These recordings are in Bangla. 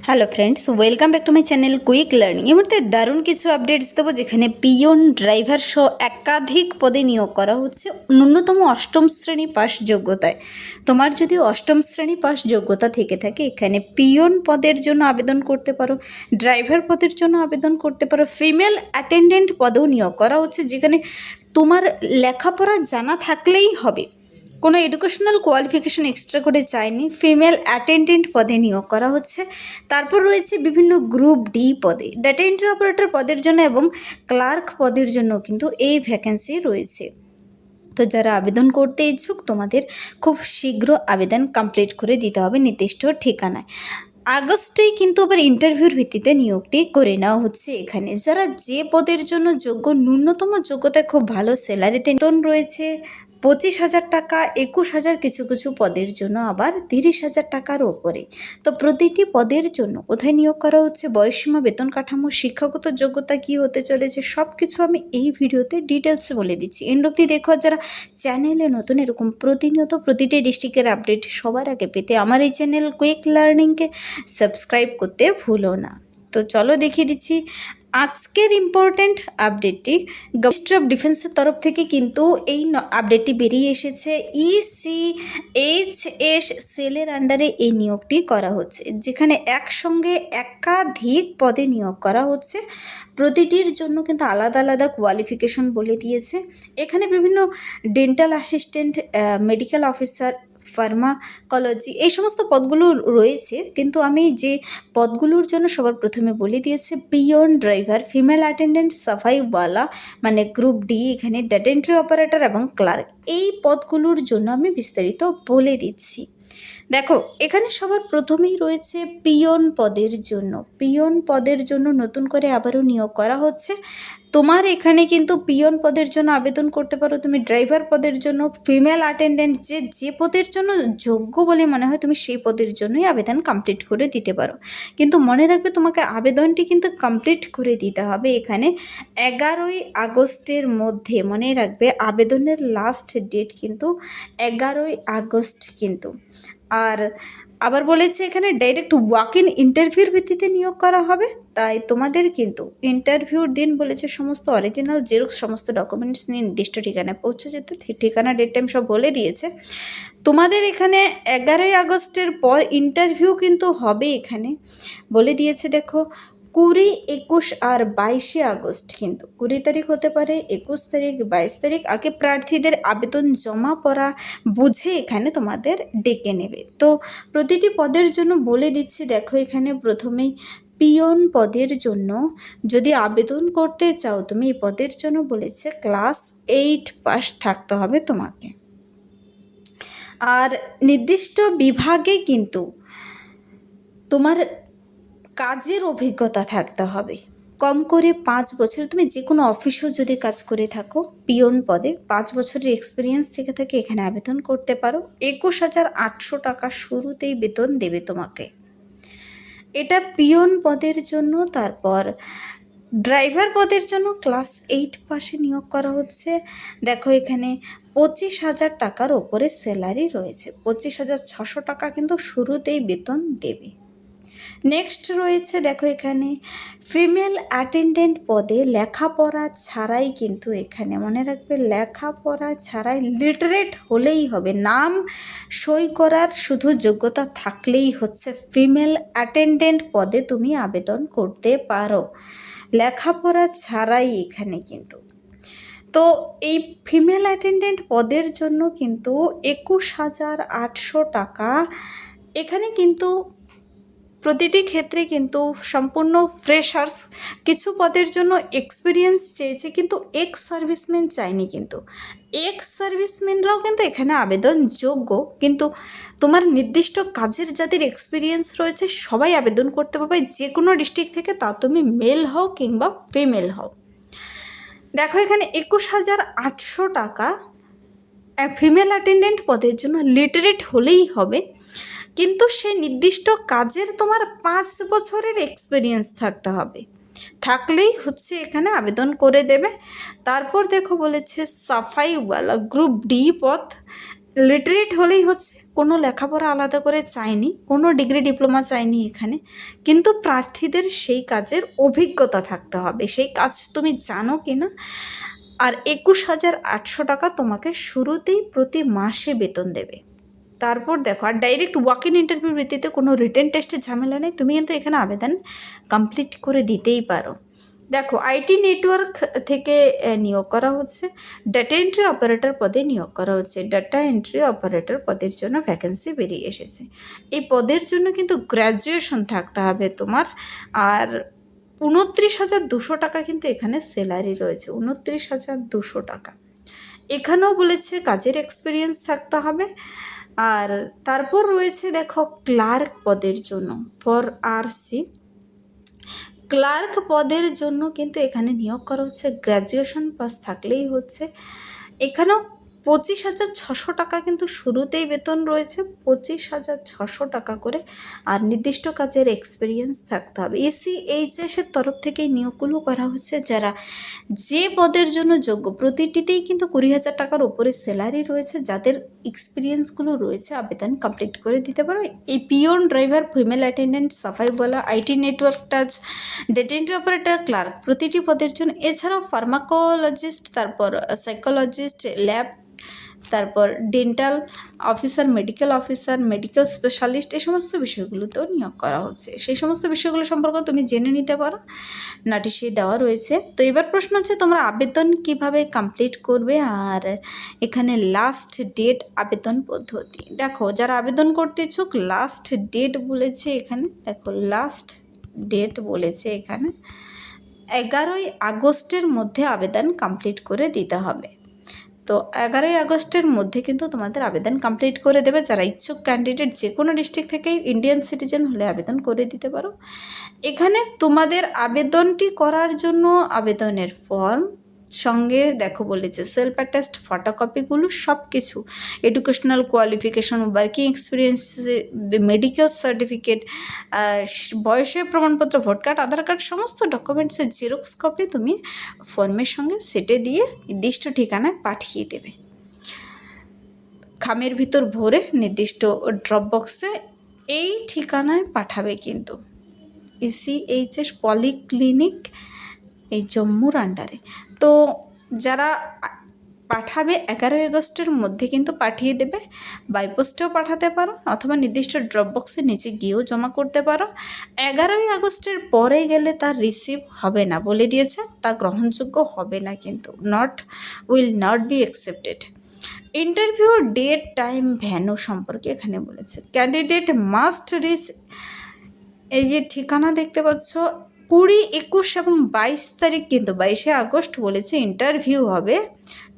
Hello friends, welcome back to my channel quick learning. এই মুহূর্তে দারুণ কিছু আপডেটস দেবো, যেখানে পিয়ন, ড্রাইভার সহ একাধিক পদে নিয়োগ করা হচ্ছে ন্যূনতম অষ্টম শ্রেণী পাস যোগ্যতায়। তোমার যদি অষ্টম শ্রেণী পাস যোগ্যতা থেকে থাকে, এখানে পিয়ন পদের জন্য আবেদন করতে পারো, ড্রাইভার পদের জন্য আবেদন করতে পারো, ফিমেল অ্যাটেন্ডেন্ট পদেও নিয়োগ করা হচ্ছে, যেখানে তোমার লেখাপড়া জানা থাকলেই হবে, কোনো এডুকেশনাল কোয়ালিফিকেশন এক্সট্রা করে চাইনি। ফিমেল অ্যাটেন্ডেন্ট পদে নিয়োগ করা হচ্ছে। তারপর রয়েছে বিভিন্ন গ্রুপ ডি পদে, ডাটা এন্ট্রি অপারেটর পদের জন্য এবং ক্লার্ক পদের জন্য কিন্তু এই ভ্যাকেন্সি রয়েছে। তো যারা আবেদন করতে ইচ্ছুক, তোমাদের খুব শীঘ্র আবেদন কমপ্লিট করে দিতে হবে নির্দিষ্ট ঠিকানায়। আগস্টেই কিন্তু আবার ইন্টারভিউর ভিত্তিতে নিয়োগটি করে নেওয়া হচ্ছে। এখানে যারা যে পদের জন্য যোগ্য, ন্যূনতম যোগ্যতায় খুব ভালো স্যালারিতে বেতন রয়েছে 25,000 টাকা, 21,000, কিছু কিছু পদের জন্য আবার 30,000 টাকার ওপরে। তো প্রতিটি পদের জন্য কোথায় নিয়োগ করা হচ্ছে, বয়সসীমা, বেতন কাঠামো, শিক্ষাগত যোগ্যতা কী হতে চলেছে, সব কিছু আমি এই ভিডিওতে ডিটেলস বলে দিচ্ছি। এন্ড অবধি দেখো। যারা চ্যানেলে নতুন, এরকম প্রতিনিয়ত প্রতিটি ডিস্ট্রিক্টের আপডেট সবার আগে পেতে আমার এই চ্যানেল কুইক লার্নিংকে সাবস্ক্রাইব করতে ভুলো না। তো চলো দেখিয়ে দিচ্ছি আজকের ইম্পর্ট্যান্ট আপডেটটি। মিনিস্ট্রি অফ ডিফেন্সের তরফ থেকে কিন্তু এই আপডেটটি বেরিয়ে এসেছে। ECHS সেলের আন্ডারে এই নিয়োগটি করা হচ্ছে, যেখানে একসঙ্গে একাধিক পদে নিয়োগ করা হচ্ছে। প্রতিটির জন্য কিন্তু আলাদা আলাদা কোয়ালিফিকেশন বলে দিয়েছে। এখানে বিভিন্ন dental assistant, medical officer, pharmacology, এই সমস্ত পদগুলো রয়েছে। কিন্তু আমি যে পদগুলোর জন্য সবার প্রথমে বলে দিয়েছে, পিয়ন, ড্রাইভার, ফিমেল অ্যাটেন্ডেন্ট, সাফাইওয়ালা মানে গ্রুপ ডি, এখানে ডেটা এন্ট্রি অপারেটর এবং ক্লার্ক, এই পদগুলোর জন্য আমি বিস্তারিত বলে দিচ্ছি। দেখো, এখানে সবার প্রথমেই রয়েছে পিয়ন পদের জন্য। পিয়ন পদের জন্য নতুন করে আবারও নিয়োগ করা হচ্ছে। তোমার এখানে কিন্তু পিয়ন পদের জন্য আবেদন করতে পারো তুমি, ড্রাইভার পদের জন্য, ফিমেল অ্যাটেন্ডেন্ট, যে পদের জন্য যোগ্য বলে মনে হয় তুমি সেই পদের জন্যই আবেদন কমপ্লিট করে দিতে পারো। কিন্তু মনে রাখবে, তোমাকে আবেদনটি কিন্তু কমপ্লিট করে দিতে হবে এখানে 11ই আগস্টের মধ্যে। মনে রাখবে, আবেদনের লাস্ট ডেট কিন্তু 11ই আগস্ট কিন্তু। আর আবার বলেছে এখানে ডাইরেক্ট ওয়াক ইন ইন্টারভিউর ভিত্তিতে নিয়োগ করা হবে। তাই তোমাদের কিন্তু ইন্টারভিউর দিন বলেছে সমস্ত অরিজিনাল জেরক্স, সমস্ত ডকুমেন্টস নিয়ে নির্দিষ্ট ঠিকানায় পৌঁছে যেতে। ঠিকানা, ডেট, টাইম সব বলে দিয়েছে। তোমাদের এখানে 11ই আগস্টের পর ইন্টারভিউ কিন্তু হবে। এখানে বলে দিয়েছে, দেখো, 20, 21 আর 22শে আগস্ট কিন্তু। 20 তারিখ হতে পারে, 21 তারিখ, 22 তারিখ। আগে প্রার্থীদের আবেদন জমা পড়া বুঝে এখানে তোমাদের ডেকে নেবে। তো প্রতিটি পদের জন্য বলে দিচ্ছি। দেখো, এখানে প্রথমেই পিয়ন পদের জন্য যদি আবেদন করতে চাও তুমি, এই পদের জন্য বলেছে ক্লাস 8 পাস থাকতে হবে তোমাকে। আর নির্দিষ্ট বিভাগে কিন্তু তোমার কাজের অভিজ্ঞতা থাকতে হবে, কম করে 5 বছর। তুমি যে কোনো অফিসেও যদি কাজ করে থাকো, পিয়ন পদে 5 বছরের এক্সপিরিয়েন্স থেকে থাকে এখানে আবেদন করতে পারো। 21,800 টাকা শুরুতেই বেতন দেবে তোমাকে। এটা পিয়ন পদের জন্য। তারপর ড্রাইভার পদের জন্য ক্লাস 8 পাশে নিয়োগ করা হচ্ছে। দেখো, এখানে 25,000 টাকার ওপরে স্যালারি রয়েছে। 25,600 টাকা কিন্তু শুরুতেই বেতন দেবে। নেক্সট রয়েছে, দেখো, এখানে ফিমেল অ্যাটেন্ডেন্ট পদে লেখাপড়া ছাড়াই কিন্তু, এখানে মনে রাখবে, লেখাপড়া ছাড়াই, লিটারেট হলেই হবে, নাম সই করার শুধু যোগ্যতা থাকলেই হচ্ছে। ফিমেল অ্যাটেন্ডেন্ট পদে তুমি আবেদন করতে পারো লেখাপড়া ছাড়াই এখানে কিন্তু। তো এই ফিমেল অ্যাটেন্ডেন্ট পদের জন্য কিন্তু 21,800 টাকা। এখানে কিন্তু প্রতিটি ক্ষেত্রে কিন্তু সম্পূর্ণ ফ্রেশার্স, কিছু পদের জন্য এক্সপিরিয়েন্স চেয়েছে, কিন্তু এক্স সার্ভিসম্যান চাইনি। কিন্তু এক্স সার্ভিসম্যানরাও কিন্তু এখানে আবেদন যোগ্য। কিন্তু তোমার নির্দিষ্ট কাজের যাদের এক্সপিরিয়েন্স রয়েছে সবাই আবেদন করতে পারবে, যে কোনো ডিস্ট্রিক্ট থেকে, তা তুমি মেল হও কিংবা ফিমেল হও। দেখো, এখানে 21,800 টাকা ফিমেল অ্যাটেন্ডেন্ট পদের জন্য লিটারেট হলেই হবে, কিন্তু সে নির্দিষ্ট কাজের তোমার 5 বছরের এক্সপিরিয়েন্স থাকতে হবে, থাকলেই হচ্ছে এখানে আবেদন করে দেবে। তারপর দেখো, বলেছে সাফাইওয়ালা গ্রুপ ডি পদ। লিটারেট হলেই হচ্ছে, কোনো লেখাপড়া আলাদা করে চাইনি, কোনো ডিগ্রি ডিপ্লোমা চাইনি এখানে, কিন্তু প্রার্থীদের সেই কাজের অভিজ্ঞতা থাকতে হবে, সেই কাজ তুমি জানো কি না। আর 21,800 টাকা তোমাকে শুরুতেই প্রতি মাসে বেতন দেবে। তারপর দেখো, আর ডাইরেক্ট ওয়াক ইন ইন্টারভিউ ভিত্তিতে কোনো রিটেন টেস্টের ঝামেলা নেই, তুমি কিন্তু এখানে আবেদন কমপ্লিট করে দিতেই পারো। দেখো, আইটি নেটওয়ার্ক থেকে নিয়োগ করা হচ্ছে, ডাটা এন্ট্রি অপারেটর পদে নিয়োগ করা হচ্ছে। ডাটা এন্ট্রি অপারেটর পদের জন্য ভ্যাকেন্সি বেরিয়ে এসেছে। এই পদের জন্য কিন্তু গ্র্যাজুয়েশন থাকতে হবে তোমার। আর 29,200 টাকা কিন্তু এখানে স্যালারি রয়েছে, 29,200 টাকা। এখানেও বলেছে কাজের এক্সপিরিয়েন্স থাকতে হবে। আর তারপর রয়েছে দেখো ক্লার্ক পদের জন্য, ফর আরসি ক্লার্ক পদের জন্য কিন্তু এখানে নিয়োগ করা হচ্ছে, গ্র্যাজুয়েশন পাস থাকলেই হচ্ছে। এখানেও 25,600 টাকা কিন্তু শুরুতেই বেতন রয়েছে, 25,600 টাকা করে। আর নির্দিষ্ট কাজের এক্সপিরিয়েন্স থাকতে হবে। ECHS-এর তরফ থেকে নিয়োগগুলো করা হচ্ছে যারা যে পদের জন্য যোগ্য, প্রতিটিতেই কিন্তু 20,000 টাকার উপরে স্যালারি রয়েছে। যাদের এক্সপিরিয়েন্সগুলো রয়েছে আবেদন কমপ্লিট করে দিতে পারো। এই পিওন, ড্রাইভার, ফিমেল অ্যাটেন্ডেন্ট, সাফাইওয়ালা, IT network touch, data entry operator, clerk, প্রতিটি পদের জন্য। এছাড়াও ফার্মাকোলজিস্ট, তারপর সাইকোলজিস্ট, ল্যাব, তারপর dental officer, medical officer, medical specialist, এই সমস্ত বিষয়গুলোতেও নিয়োগ করা হচ্ছে। সেই সমস্ত বিষয়গুলো সম্পর্কে তুমি জেনে নিতে পারো, নোটিশে দেওয়া রয়েছে। তো এবার প্রশ্ন হচ্ছে তোমরা আবেদন কিভাবে কমপ্লিট করবে, আর এখানে লাস্ট ডেট, আবেদন পদ্ধতি। দেখো, যারা আবেদন করতে ইচ্ছুক, লাস্ট ডেট বলেছে এখানে, দেখো লাস্ট ডেট বলেছে এখানে 11ই আগস্টের মধ্যে আবেদন কমপ্লিট করে দিতে হবে। তো 11ই আগস্টের মধ্যে কিন্তু তোমাদের আবেদন কমপ্লিট করে দেবে। যারা ইচ্ছুক ক্যান্ডিডেট যে কোনো ডিস্ট্রিক্ট থেকেই ইন্ডিয়ান সিটিজেন হলে আবেদন করে দিতে পারো। এখানে তোমাদের আবেদনটি করার জন্য আবেদনের ফর্ম সঙ্গে দেখো বলেছে সেলফ অ্যাটেস্ট ফটোকপিগুলো, সব কিছু, educational qualification, working experience, medical certificate, বয়সের প্রমাণপত্র, ভোট কার্ড, আধার কার্ড, সমস্ত ডকুমেন্টসের জেরক্স কপি তুমি ফর্মের সঙ্গে সেটে দিয়ে নির্দিষ্ট ঠিকানায় পাঠিয়ে দেবে। খামের ভিতর ভরে নির্দিষ্ট ড্রপ বক্সে এই ঠিকানায় পাঠাবে কিন্তু। ECHS পলিক্লিনিক, এই জম্মুর আন্ডারে। তো যারা পাঠাবে 11ই আগস্টের মধ্যে কিন্তু পাঠিয়ে দেবে। বাই পোস্টেও পাঠাতে পারো অথবা নির্দিষ্ট ড্রপ বক্সে নিচে গিয়েও জমা করতে পারো। 11ই আগস্টের পরে গেলে তার রিসিভ হবে না বলে দিয়েছে, তা গ্রহণযোগ্য হবে না কিন্তু, will not be accepted. Interview date, time, venue সম্পর্কে এখানে বলেছে। ক্যান্ডিডেট মাস্ট রিচ, এই যে ঠিকানা দেখতে পাচ্ছ, 20, 21 এবং 22 তারিখ কিন্তু 22শে আগস্ট বলেছে ইন্টারভিউ হবে,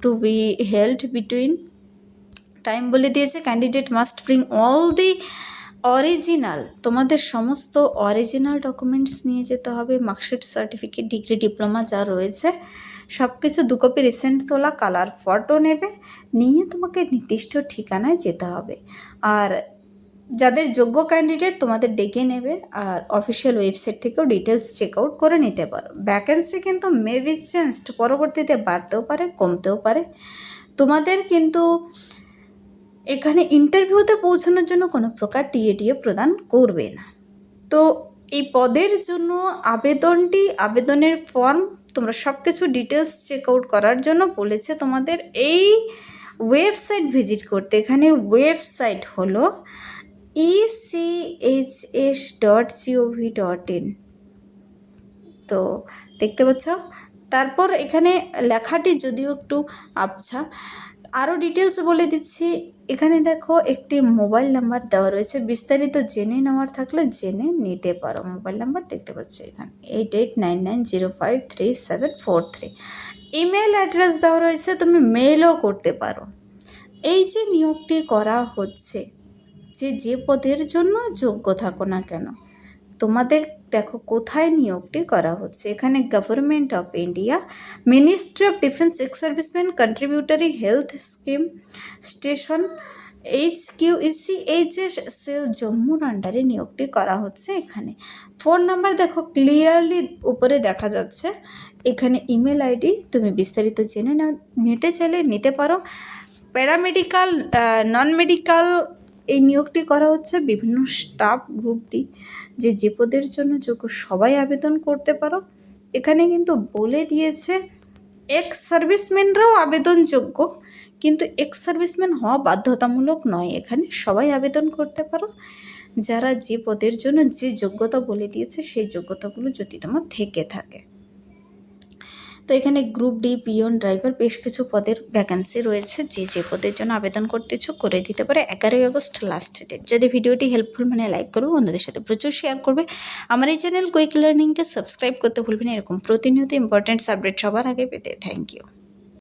to be held between, time বলে দিয়েছে। Candidate must bring all the original, তোমাদের সমস্ত অরিজিনাল ডকুমেন্টস নিয়ে যেতে হবে, মার্কশিট, সার্টিফিকেট, ডিগ্রি, ডিপ্লোমা যা রয়েছে সব কিছু 2 কপি রিসেন্ট তোলা কালার ফটো নেবে, নিয়ে তোমাকে নির্দিষ্ট ঠিকানায় যেতে হবে। আর যাদের যোগ্য ক্যান্ডিডেট তোমাদের ডেকে নেবে, আর অফিসিয়াল ওয়েবসাইট থেকেও ডিটেলস চেক আউট করে নিতে পারো। ভ্যাকেন্সি কিন্তু মেবি চেঞ্জড, পরবর্তীতে বাড়তেও পারে, কমতেও পারে। তোমাদের কিন্তু এখানে ইন্টারভিউতে পৌঁছানোর জন্য কোনো প্রকার টিএডিএ প্রদান করবে না। তো এই পদের জন্য আবেদনের ফর্ম, তোমরা সব কিছু ডিটেলস চেক আউট করার জন্য বলেছে তোমাদের এই ওয়েবসাইট ভিজিট করতে। এখানে ওয়েবসাইট হলো ECHS.gov.in। তো দেখতে পাচ্ছ, তারপর এখানে লেখাটি যদিও একটু আবছা, আরও ডিটেলস বলে দিচ্ছি। এখানে দেখো একটি মোবাইল নাম্বার দেওয়া রয়েছে, বিস্তারিত জেনে নেওয়ার থাকলে জেনে নিতে পারো। মোবাইল নাম্বার দেখতে পাচ্ছ এখানে 8899053743। ইমেল অ্যাড্রেস দেওয়া রয়েছে, তুমি মেলও করতে পারো। এই যে নিয়োগটি করা হচ্ছে, যে পদের জন্য যোগ্য থাকো না কেন, তোমাদের দেখো কোথায় নিয়োগটি করা হচ্ছে। এখানে government of India, ministry of defence, ex serviceman contributory health scheme, station ECHS cell জম্মুর আন্ডারে নিয়োগটি করা হচ্ছে। এখানে ফোন নাম্বার দেখো ক্লিয়ারলি উপরে দেখা যাচ্ছে। এখানে ইমেল আইডি, তুমি বিস্তারিত জেনে নিতে চাইলে নিতে পারো। প্যারামেডিক্যাল, নন মেডিক্যাল এই নিয়োগটি করা হচ্ছে। বিভিন্ন স্টাফ গ্রুপটি যে পদের জন্য যোগ্য সবাই আবেদন করতে পারো। এখানে কিন্তু বলে দিয়েছে এক্স সার্ভিসম্যানরাও আবেদনযোগ্য, কিন্তু এক্স সার্ভিসম্যান হওয়া বাধ্যতামূলক নয়, এখানে সবাই আবেদন করতে পারো। যারা যে পদের জন্য যে যোগ্যতা বলে দিয়েছে সেই যোগ্যতাগুলো যদি তোমার থেকে থাকে। তো এখানে গ্রুপ ডি, পিয়ন, ড্রাইভার বেশ কিছু পদের ভ্যাকান্সি রয়েছে। যে পদের জন্য আবেদন করতে ইচ্ছুক করে দিতে পারে। 11ই আগস্ট লাস্ট ডেট। যদি ভিডিওটি হেল্পফুল মানে লাইক করবে, বন্ধুদের সাথে প্রচুর শেয়ার করবে। আমার এই চ্যানেল কুইক লার্নিংকে সাবস্ক্রাইব করতে ভুলবেন না এরকম প্রতিনিয়ত ইম্পর্টেন্ট সাবজেক্ট সবার আগে পেতে। Thank you.